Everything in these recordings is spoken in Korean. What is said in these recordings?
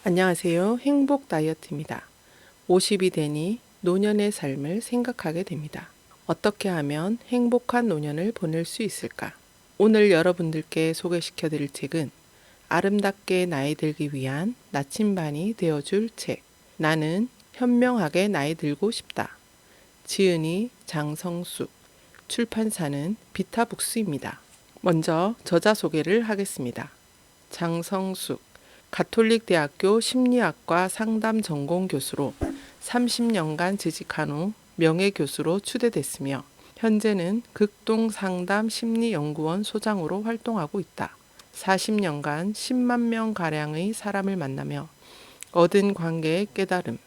안녕하세요. 행복 다이어트입니다. 50이 되니 노년의 삶을 생각하게 됩니다. 어떻게 하면 행복한 노년을 보낼 수 있을까? 오늘 여러분들께 소개시켜 드릴 책은 아름답게 나이 들기 위한 나침반이 되어줄 책. 나는 현명하게 나이 들고 싶다. 지은이 장성숙, 출판사는 비타북스입니다. 먼저 저자 소개를 하겠습니다. 장성숙, 가톨릭대학교 심리학과 상담 전공 교수로 30년간 재직한 후 명예교수로 추대됐으며 현재는 극동상담 심리연구원 소장으로 활동하고 있다. 40년간 10만 명가량의 사람을 만나며 얻은 관계의 깨달음,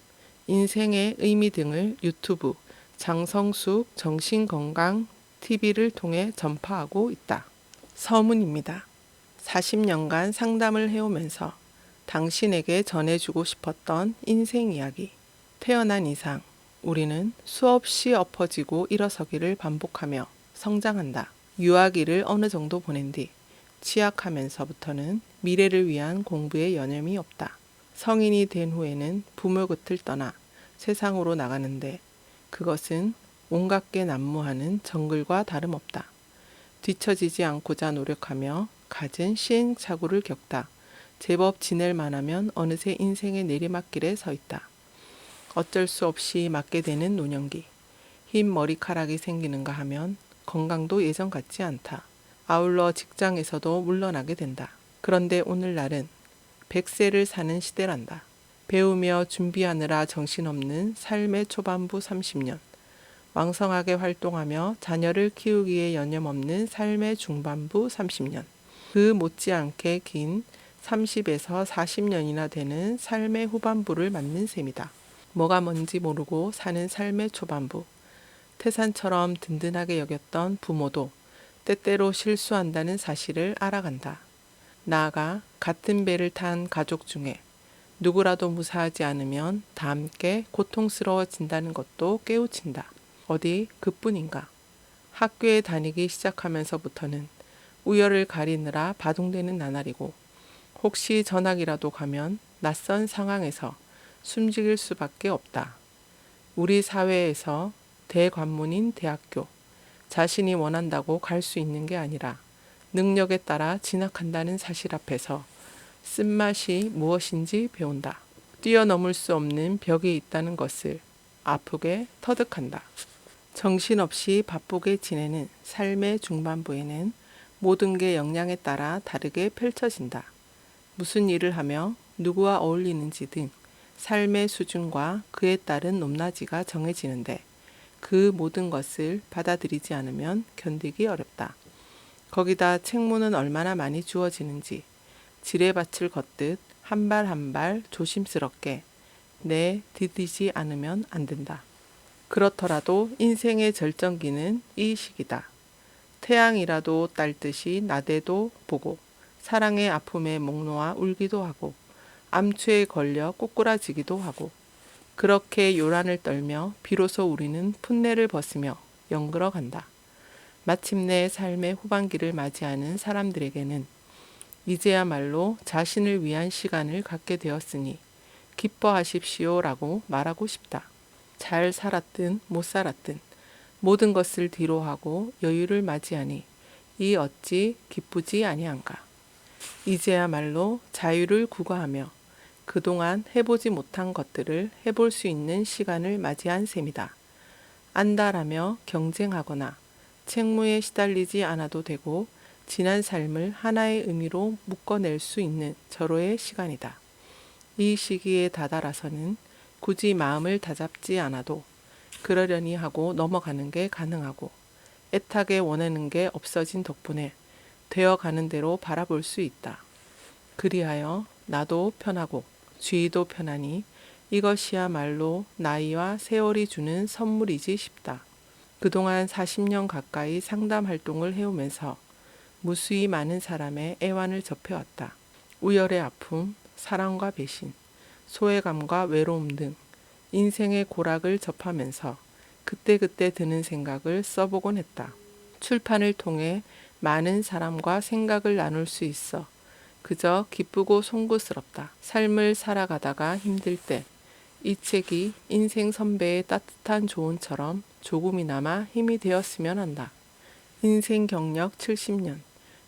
인생의 의미 등을 유튜브 장성숙 정신건강 TV를 통해 전파하고 있다. 서문입니다. 40년간 상담을 해오면서 당신에게 전해주고 싶었던 인생 이야기. 태어난 이상 우리는 수없이 엎어지고 일어서기를 반복하며 성장한다. 유아기를 어느 정도 보낸 뒤 취약하면서부터는 미래를 위한 공부에 여념이 없다. 성인이 된 후에는 부모 곁을 떠나 세상으로 나가는데 그것은 온갖 게 난무하는 정글과 다름없다. 뒤처지지 않고자 노력하며 갖은 시행착오를 겪다 제법 지낼 만하면 어느새 인생의 내리막길에 서 있다. 어쩔 수 없이 맞게 되는 노년기. 흰 머리카락이 생기는가 하면 건강도 예전 같지 않다. 아울러 직장에서도 물러나게 된다. 그런데 오늘날은 100세를 사는 시대란다. 배우며 준비하느라 정신없는 삶의 초반부 30년. 왕성하게 활동하며 자녀를 키우기에 여념없는 삶의 중반부 30년. 그 못지않게 긴 30에서 40년이나 되는 삶의 후반부를 맞는 셈이다. 뭐가 뭔지 모르고 사는 삶의 초반부. 태산처럼 든든하게 여겼던 부모도 때때로 실수한다는 사실을 알아간다. 나아가 같은 배를 탄 가족 중에 누구라도 무사하지 않으면 다 함께 고통스러워진다는 것도 깨우친다. 어디 그뿐인가. 학교에 다니기 시작하면서부터는 우열을 가리느라 바둥대는 나날이고 혹시 전학이라도 가면 낯선 상황에서 숨죽일 수밖에 없다. 우리 사회에서 대관문인 대학교, 자신이 원한다고 갈 수 있는 게 아니라 능력에 따라 진학한다는 사실 앞에서 쓴맛이 무엇인지 배운다. 뛰어넘을 수 없는 벽이 있다는 것을 아프게 터득한다. 정신없이 바쁘게 지내는 삶의 중반부에는 모든 게 역량에 따라 다르게 펼쳐진다. 무슨 일을 하며 누구와 어울리는지 등 삶의 수준과 그에 따른 높낮이가 정해지는데 그 모든 것을 받아들이지 않으면 견디기 어렵다. 거기다 책무는 얼마나 많이 주어지는지 지뢰밭을 걷듯 한 발 한 발 조심스럽게 내디디지 않으면 안 된다. 그렇더라도 인생의 절정기는 이 시기다. 태양이라도 딸듯이 나대도 보고 사랑의 아픔에 목 놓아 울기도 하고 암투에 걸려 꼬꾸라지기도 하고 그렇게 요란을 떨며 비로소 우리는 풋내를 벗으며 연그러 간다. 마침내 삶의 후반기를 맞이하는 사람들에게는 이제야말로 자신을 위한 시간을 갖게 되었으니 기뻐하십시오라고 말하고 싶다. 잘 살았든 못 살았든 모든 것을 뒤로하고 여유를 맞이하니 이 어찌 기쁘지 아니한가. 이제야말로 자유를 구가하며 그동안 해보지 못한 것들을 해볼 수 있는 시간을 맞이한 셈이다. 안달하며 경쟁하거나 책무에 시달리지 않아도 되고 지난 삶을 하나의 의미로 묶어낼 수 있는 절호의 시간이다. 이 시기에 다다라서는 굳이 마음을 다잡지 않아도 그러려니 하고 넘어가는 게 가능하고 애타게 원하는 게 없어진 덕분에 되어가는 대로 바라볼 수 있다. 그리하여 나도 편하고 주위도 편하니 이것이야말로 나이와 세월이 주는 선물이지 싶다. 그동안 40년 가까이 상담 활동을 해오면서 무수히 많은 사람의 애환을 접해왔다. 우열의 아픔, 사랑과 배신, 소외감과 외로움 등 인생의 고락을 접하면서 그때그때 드는 생각을 써보곤 했다. 출판을 통해 많은 사람과 생각을 나눌 수 있어 그저 기쁘고 송구스럽다. 삶을 살아가다가 힘들 때 이 책이 인생 선배의 따뜻한 조언처럼 조금이나마 힘이 되었으면 한다. 인생 경력 70년.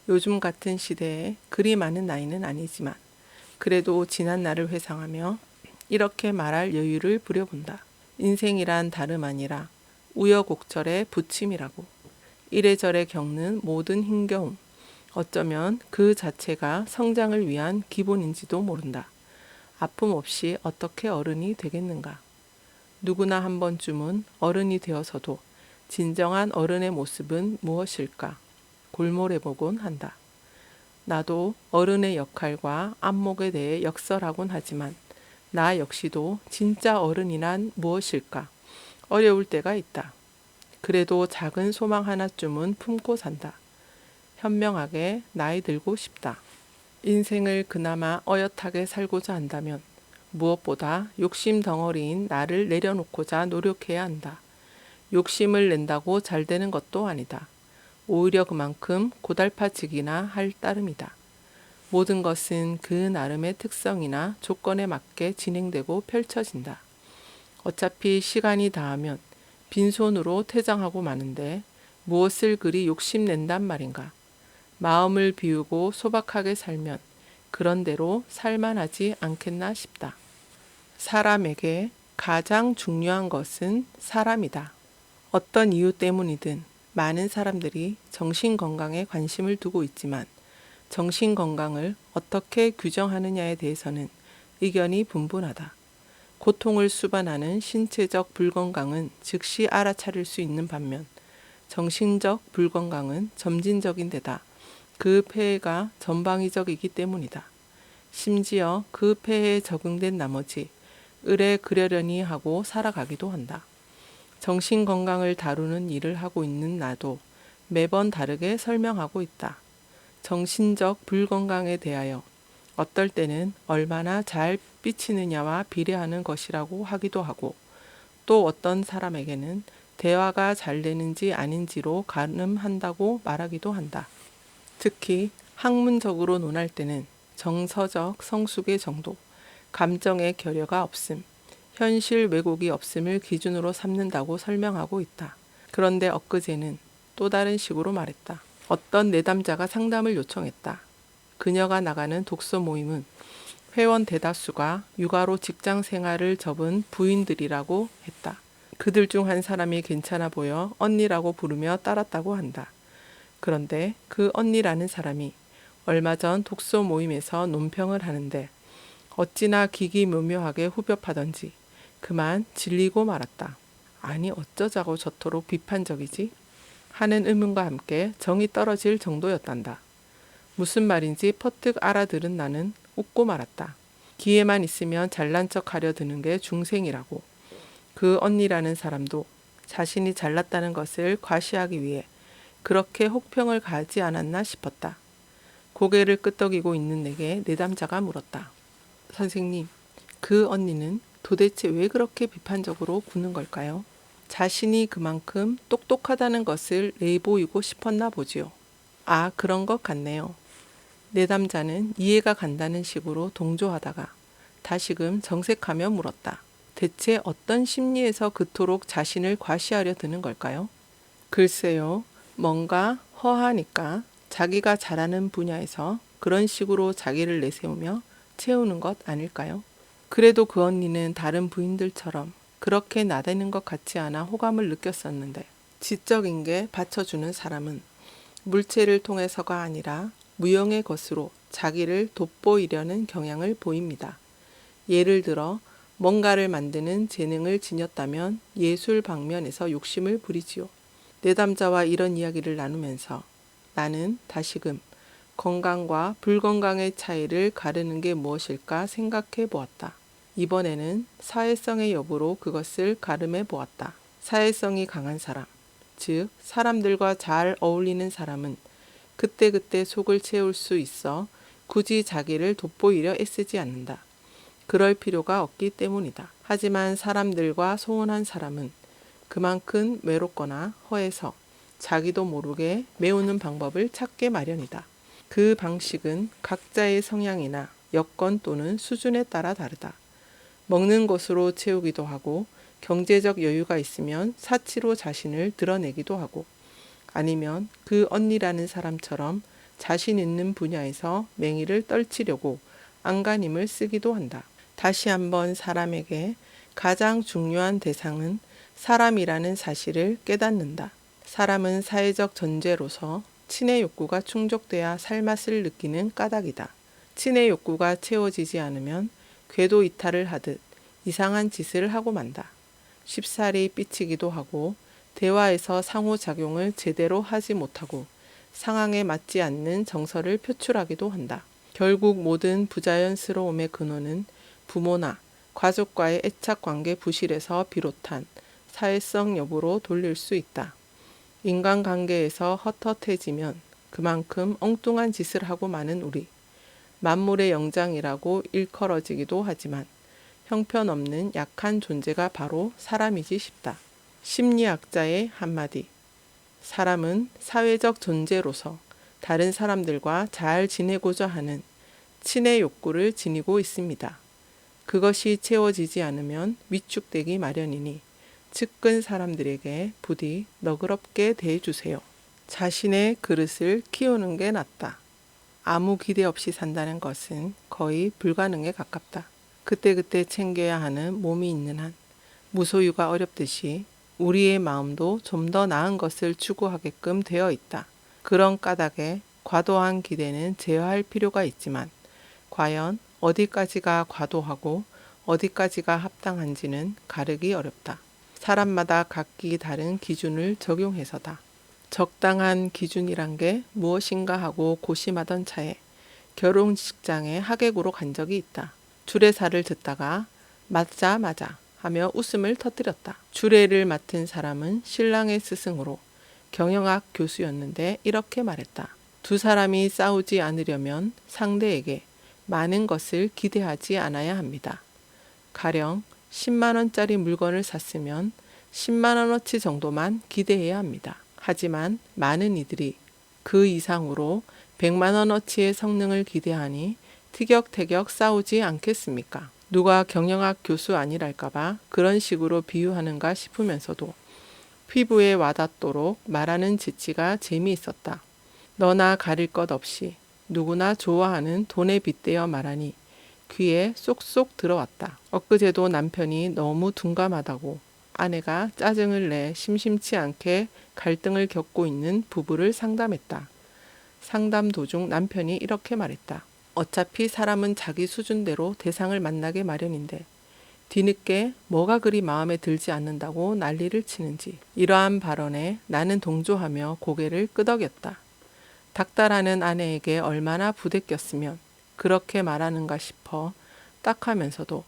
요즘 같은 시대에 그리 많은 나이는 아니지만 그래도 지난 날을 회상하며 이렇게 말할 여유를 부려본다. 인생이란 다름 아니라 우여곡절의 부침이라고. 이래저래 겪는 모든 힘겨움. 어쩌면 그 자체가 성장을 위한 기본인지도 모른다. 아픔 없이 어떻게 어른이 되겠는가. 누구나 한 번쯤은 어른이 되어서도 진정한 어른의 모습은 무엇일까 골몰해보곤 한다. 나도 어른의 역할과 안목에 대해 역설하곤 하지만 나 역시도 진짜 어른이란 무엇일까 어려울 때가 있다. 그래도 작은 소망 하나쯤은 품고 산다. 현명하게 나이 들고 싶다. 인생을 그나마 어엿하게 살고자 한다면 무엇보다 욕심 덩어리인 나를 내려놓고자 노력해야 한다. 욕심을 낸다고 잘 되는 것도 아니다. 오히려 그만큼 고달파지기나 할 따름이다. 모든 것은 그 나름의 특성이나 조건에 맞게 진행되고 펼쳐진다. 어차피 시간이 다하면 빈손으로 퇴장하고 마는데 무엇을 그리 욕심낸단 말인가. 마음을 비우고 소박하게 살면 그런대로 살만하지 않겠나 싶다. 사람에게 가장 중요한 것은 사람이다. 어떤 이유 때문이든 많은 사람들이 정신건강에 관심을 두고 있지만 정신건강을 어떻게 규정하느냐에 대해서는 의견이 분분하다. 고통을 수반하는 신체적 불건강은 즉시 알아차릴 수 있는 반면 정신적 불건강은 점진적인 데다 그 폐해가 전방위적이기 때문이다. 심지어 그 폐해에 적응된 나머지 을에 그려려니 하고 살아가기도 한다. 정신건강을 다루는 일을 하고 있는 나도 매번 다르게 설명하고 있다. 정신적 불건강에 대하여 어떨 때는 얼마나 잘 삐치느냐와 비례하는 것이라고 하기도 하고 또 어떤 사람에게는 대화가 잘 되는지 아닌지로 가늠한다고 말하기도 한다. 특히 학문적으로 논할 때는 정서적 성숙의 정도, 감정의 결여가 없음, 현실 왜곡이 없음을 기준으로 삼는다고 설명하고 있다. 그런데 엊그제는 또 다른 식으로 말했다. 어떤 내담자가 상담을 요청했다. 그녀가 나가는 독서 모임은 회원 대다수가 육아로 직장 생활을 접은 부인들이라고 했다. 그들 중 한 사람이 괜찮아 보여 언니라고 부르며 따랐다고 한다. 그런데 그 언니라는 사람이 얼마 전 독서 모임에서 논평을 하는데 어찌나 기기묘묘하게 후벼파던지 그만 질리고 말았다. 아니 어쩌자고 저토록 비판적이지? 하는 의문과 함께 정이 떨어질 정도였단다. 무슨 말인지 퍼뜩 알아들은 나는 웃고 말았다. 기회만 있으면 잘난 척 하려 드는 게 중생이라고. 그 언니라는 사람도 자신이 잘났다는 것을 과시하기 위해 그렇게 혹평을 가하지 않았나 싶었다. 고개를 끄덕이고 있는 내게 내담자가 물었다. 선생님, 그 언니는 도대체 왜 그렇게 비판적으로 구는 걸까요? 자신이 그만큼 똑똑하다는 것을 내보이고 싶었나 보지요. 아, 그런 것 같네요. 내담자는 이해가 간다는 식으로 동조하다가 다시금 정색하며 물었다. 대체 어떤 심리에서 그토록 자신을 과시하려 드는 걸까요? 글쎄요. 뭔가 허하니까 자기가 잘하는 분야에서 그런 식으로 자기를 내세우며 채우는 것 아닐까요? 그래도 그 언니는 다른 부인들처럼 그렇게 나대는 것 같지 않아 호감을 느꼈었는데 지적인 게 받쳐주는 사람은 물체를 통해서가 아니라 무형의 것으로 자기를 돋보이려는 경향을 보입니다. 예를 들어 뭔가를 만드는 재능을 지녔다면 예술 방면에서 욕심을 부리지요. 내담자와 이런 이야기를 나누면서 나는 다시금 건강과 불건강의 차이를 가르는 게 무엇일까 생각해 보았다. 이번에는 사회성의 여부로 그것을 가름해 보았다. 사회성이 강한 사람, 즉 사람들과 잘 어울리는 사람은 그때그때 속을 채울 수 있어 굳이 자기를 돋보이려 애쓰지 않는다. 그럴 필요가 없기 때문이다. 하지만 사람들과 소원한 사람은 그만큼 외롭거나 허해서 자기도 모르게 메우는 방법을 찾게 마련이다. 그 방식은 각자의 성향이나 여건 또는 수준에 따라 다르다. 먹는 것으로 채우기도 하고 경제적 여유가 있으면 사치로 자신을 드러내기도 하고 아니면 그 언니라는 사람처럼 자신 있는 분야에서 맹의를 떨치려고 안간힘을 쓰기도 한다. 다시 한번 사람에게 가장 중요한 대상은 사람이라는 사실을 깨닫는다. 사람은 사회적 전제로서 친의 욕구가 충족돼야 살맛을 느끼는 까닭이다. 친의 욕구가 채워지지 않으면 궤도 이탈을 하듯 이상한 짓을 하고 만다. 쉽사리 삐치기도 하고 대화에서 상호작용을 제대로 하지 못하고 상황에 맞지 않는 정서를 표출하기도 한다. 결국 모든 부자연스러움의 근원은 부모나 가족과의 애착관계 부실에서 비롯한 사회성 여부로 돌릴 수 있다. 인간관계에서 헛헛해지면 그만큼 엉뚱한 짓을 하고 마는 우리. 만물의 영장이라고 일컬어지기도 하지만 형편없는 약한 존재가 바로 사람이지 싶다. 심리학자의 한마디. 사람은 사회적 존재로서 다른 사람들과 잘 지내고자 하는 친의 욕구를 지니고 있습니다. 그것이 채워지지 않으면 위축되기 마련이니 측근 사람들에게 부디 너그럽게 대해주세요. 자신의 그릇을 키우는 게 낫다. 아무 기대 없이 산다는 것은 거의 불가능에 가깝다. 그때그때 챙겨야 하는 몸이 있는 한 무소유가 어렵듯이 우리의 마음도 좀 더 나은 것을 추구하게끔 되어 있다. 그런 까닭에 과도한 기대는 제어할 필요가 있지만 과연 어디까지가 과도하고 어디까지가 합당한지는 가르기 어렵다. 사람마다 각기 다른 기준을 적용해서다. 적당한 기준이란 게 무엇인가 하고 고심하던 차에 결혼식장에 하객으로 간 적이 있다. 주례사를 듣다가 맞자 하며 웃음을 터뜨렸다. 주례를 맡은 사람은 신랑의 스승으로 경영학 교수였는데 이렇게 말했다. 두 사람이 싸우지 않으려면 상대에게 많은 것을 기대하지 않아야 합니다. 가령 10만 원짜리 물건을 샀으면 10만 원어치 정도만 기대해야 합니다. 하지만 많은 이들이 그 이상으로 100만 원어치의 성능을 기대하니 티격태격 싸우지 않겠습니까? 누가 경영학 교수 아니랄까봐 그런 식으로 비유하는가 싶으면서도 피부에 와닿도록 말하는 재치가 재미있었다. 너나 가릴 것 없이 누구나 좋아하는 돈에 빗대어 말하니 귀에 쏙쏙 들어왔다. 엊그제도 남편이 너무 둔감하다고 아내가 짜증을 내 심심치 않게 갈등을 겪고 있는 부부를 상담했다. 상담 도중 남편이 이렇게 말했다. 어차피 사람은 자기 수준대로 대상을 만나게 마련인데 뒤늦게 뭐가 그리 마음에 들지 않는다고 난리를 치는지. 이러한 발언에 나는 동조하며 고개를 끄덕였다. 닥달하는 아내에게 얼마나 부대꼈으면 그렇게 말하는가 싶어 딱하면서도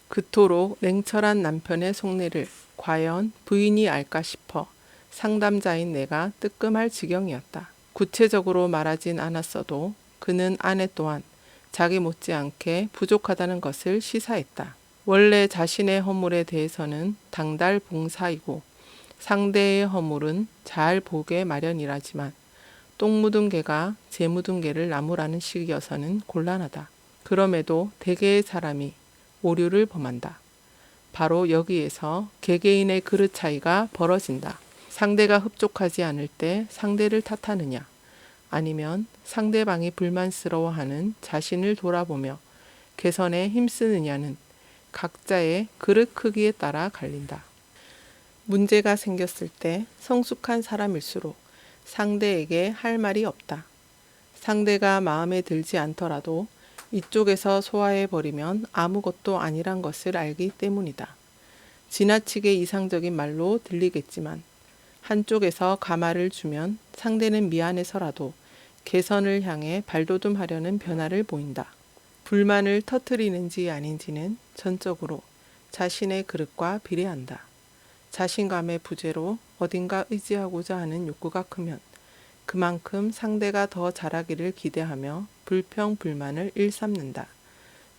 그토록 냉철한 남편의 속내를 과연 부인이 알까 싶어 상담자인 내가 뜨끔할 지경이었다. 구체적으로 말하진 않았어도 그는 아내 또한 자기 못지않게 부족하다는 것을 시사했다. 원래 자신의 허물에 대해서는 당달봉사이고 상대의 허물은 잘 보게 마련이라지만 똥 묻은 개가 재 묻은 개를 나무라는 식이어서는 곤란하다. 그럼에도 대개의 사람이 오류를 범한다. 바로 여기에서 개개인의 그릇 차이가 벌어진다. 상대가 흡족하지 않을 때 상대를 탓하느냐, 아니면 상대방이 불만스러워하는 자신을 돌아보며 개선에 힘쓰느냐는 각자의 그릇 크기에 따라 갈린다. 문제가 생겼을 때 성숙한 사람일수록 상대에게 할 말이 없다. 상대가 마음에 들지 않더라도 이쪽에서 소화해버리면 아무것도 아니란 것을 알기 때문이다. 지나치게 이상적인 말로 들리겠지만 한쪽에서 가마를 주면 상대는 미안해서라도 개선을 향해 발돋움하려는 변화를 보인다. 불만을 터뜨리는지 아닌지는 전적으로 자신의 그릇과 비례한다. 자신감의 부재로 어딘가 의지하고자 하는 욕구가 크면 그만큼 상대가 더 잘하기를 기대하며 불평불만을 일삼는다.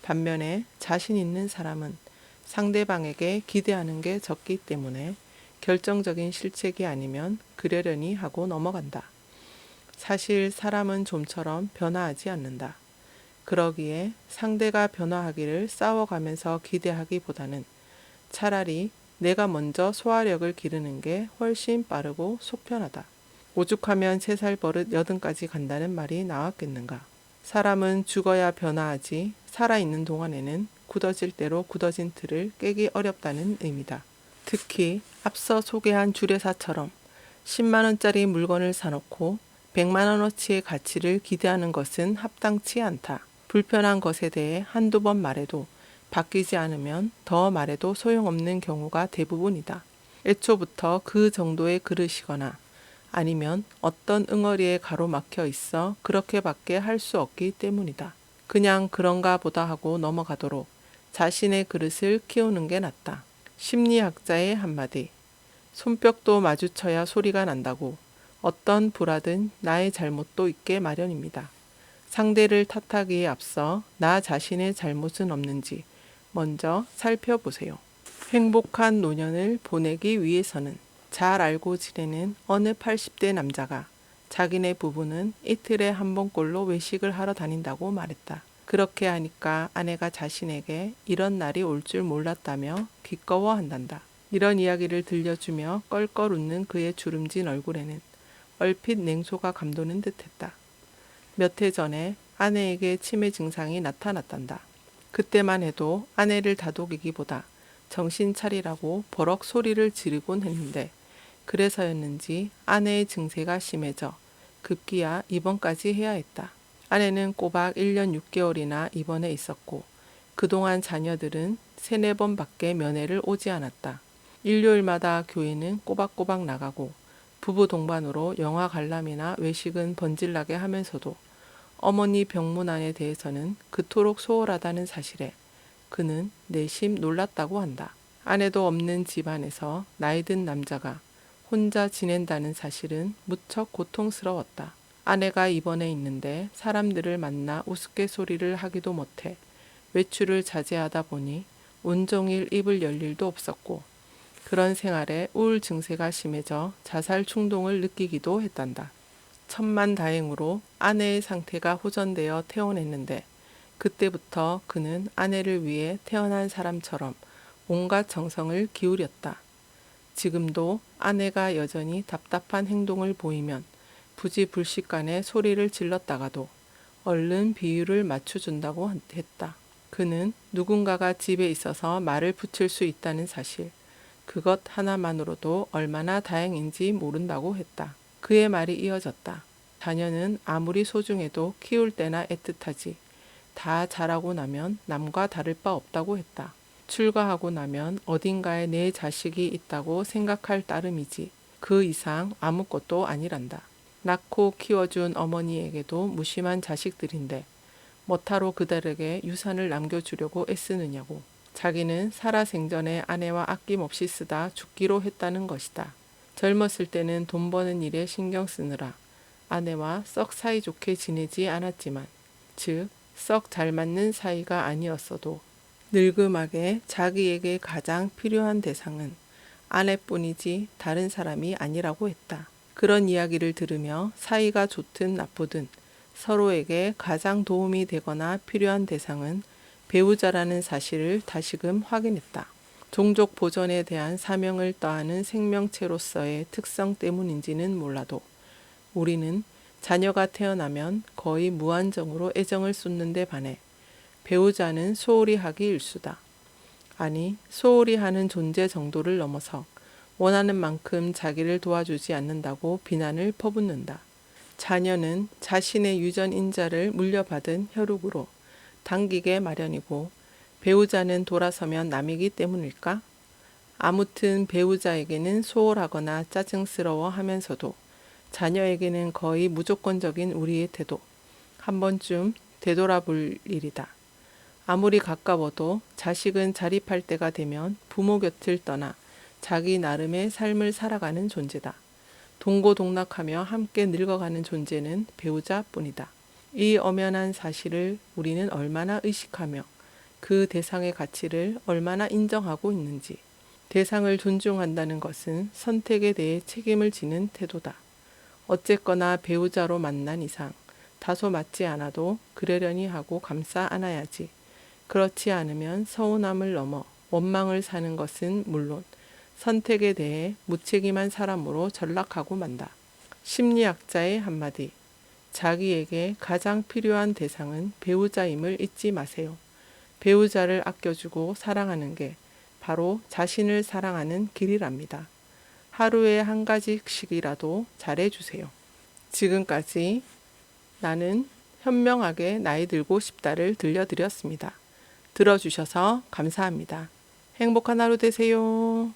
반면에 자신 있는 사람은 상대방에게 기대하는 게 적기 때문에 결정적인 실책이 아니면 그러려니 하고 넘어간다. 사실 사람은 좀처럼 변화하지 않는다. 그러기에 상대가 변화하기를 싸워가면서 기대하기보다는 차라리 내가 먼저 소화력을 기르는 게 훨씬 빠르고 속편하다. 오죽하면 3살 버릇 80까지 간다는 말이 나왔겠는가. 사람은 죽어야 변화하지 살아있는 동안에는 굳어질 대로 굳어진 틀을 깨기 어렵다는 의미다. 특히 앞서 소개한 주례사처럼 10만원짜리 물건을 사놓고 100만원어치의 가치를 기대하는 것은 합당치 않다. 불편한 것에 대해 한두 번 말해도 바뀌지 않으면 더 말해도 소용없는 경우가 대부분이다. 애초부터 그 정도의 그릇이거나 아니면 어떤 응어리에 가로막혀 있어 그렇게밖에 할 수 없기 때문이다. 그냥 그런가 보다 하고 넘어가도록 자신의 그릇을 키우는 게 낫다. 심리학자의 한마디. 손뼉도 마주쳐야 소리가 난다고 어떤 불화든 나의 잘못도 있게 마련입니다. 상대를 탓하기에 앞서 나 자신의 잘못은 없는지 먼저 살펴보세요. 행복한 노년을 보내기 위해서는 잘 알고 지내는 어느 80대 남자가 자기네 부부는 이틀에 한 번꼴로 외식을 하러 다닌다고 말했다. 그렇게 하니까 아내가 자신에게 이런 날이 올 줄 몰랐다며 기꺼워한단다. 이런 이야기를 들려주며 껄껄 웃는 그의 주름진 얼굴에는 얼핏 냉소가 감도는 듯했다. 몇 해 전에 아내에게 치매 증상이 나타났단다. 그때만 해도 아내를 다독이기보다 정신 차리라고 버럭 소리를 지르곤 했는데 그래서였는지 아내의 증세가 심해져 급기야 입원까지 해야 했다. 아내는 꼬박 1년 6개월이나 입원해 있었고 그동안 자녀들은 3-4번밖에 면회를 오지 않았다. 일요일마다 교회는 꼬박꼬박 나가고 부부 동반으로 영화 관람이나 외식은 번질나게 하면서도 어머니 병문안에 대해서는 그토록 소홀하다는 사실에 그는 내심 놀랐다고 한다. 아내도 없는 집안에서 나이 든 남자가 혼자 지낸다는 사실은 무척 고통스러웠다. 아내가 입원해 있는데 사람들을 만나 우스갯소리를 하기도 못해 외출을 자제하다 보니 온종일 입을 열 일도 없었고 그런 생활에 우울 증세가 심해져 자살 충동을 느끼기도 했단다. 천만다행으로 아내의 상태가 호전되어 퇴원했는데 그때부터 그는 아내를 위해 태어난 사람처럼 온갖 정성을 기울였다. 지금도 아내가 여전히 답답한 행동을 보이면 부지불식간에 소리를 질렀다가도 얼른 비율을 맞춰준다고 했다. 그는 누군가가 집에 있어서 말을 붙일 수 있다는 사실, 그것 하나만으로도 얼마나 다행인지 모른다고 했다. 그의 말이 이어졌다. 자녀는 아무리 소중해도 키울 때나 애틋하지. 다 자라고 나면 남과 다를 바 없다고 했다. 출가하고 나면 어딘가에 내 자식이 있다고 생각할 따름이지 그 이상 아무것도 아니란다. 낳고 키워준 어머니에게도 무심한 자식들인데 뭐하러 그들에게 유산을 남겨주려고 애쓰느냐고. 자기는 살아생전에 아내와 아낌없이 쓰다 죽기로 했다는 것이다. 젊었을 때는 돈 버는 일에 신경 쓰느라 아내와 썩 사이좋게 지내지 않았지만 즉 썩 잘 맞는 사이가 아니었어도 늙음하게 자기에게 가장 필요한 대상은 아내뿐이지 다른 사람이 아니라고 했다. 그런 이야기를 들으며 사이가 좋든 나쁘든 서로에게 가장 도움이 되거나 필요한 대상은 배우자라는 사실을 다시금 확인했다. 종족 보존에 대한 사명을 다하는 생명체로서의 특성 때문인지는 몰라도 우리는 자녀가 태어나면 거의 무한정으로 애정을 쏟는데 반해 배우자는 소홀히 하기 일수다. 아니, 소홀히 하는 존재 정도를 넘어서 원하는 만큼 자기를 도와주지 않는다고 비난을 퍼붓는다. 자녀는 자신의 유전 인자를 물려받은 혈육으로 당기게 마련이고 배우자는 돌아서면 남이기 때문일까? 아무튼 배우자에게는 소홀하거나 짜증스러워 하면서도 자녀에게는 거의 무조건적인 우리의 태도, 한 번쯤 되돌아볼 일이다. 아무리 가까워도 자식은 자립할 때가 되면 부모 곁을 떠나 자기 나름의 삶을 살아가는 존재다. 동고동락하며 함께 늙어가는 존재는 배우자뿐이다. 이 엄연한 사실을 우리는 얼마나 의식하며 그 대상의 가치를 얼마나 인정하고 있는지. 대상을 존중한다는 것은 선택에 대해 책임을 지는 태도다. 어쨌거나 배우자로 만난 이상 다소 맞지 않아도 그러려니 하고 감싸 안아야지. 그렇지 않으면 서운함을 넘어 원망을 사는 것은 물론 선택에 대해 무책임한 사람으로 전락하고 만다. 심리학자의 한마디. 자기에게 가장 필요한 대상은 배우자임을 잊지 마세요. 배우자를 아껴주고 사랑하는 게 바로 자신을 사랑하는 길이랍니다. 하루에 한 가지씩이라도 잘해주세요. 지금까지 나는 현명하게 나이 들고 싶다를 들려드렸습니다. 들어주셔서 감사합니다. 행복한 하루 되세요.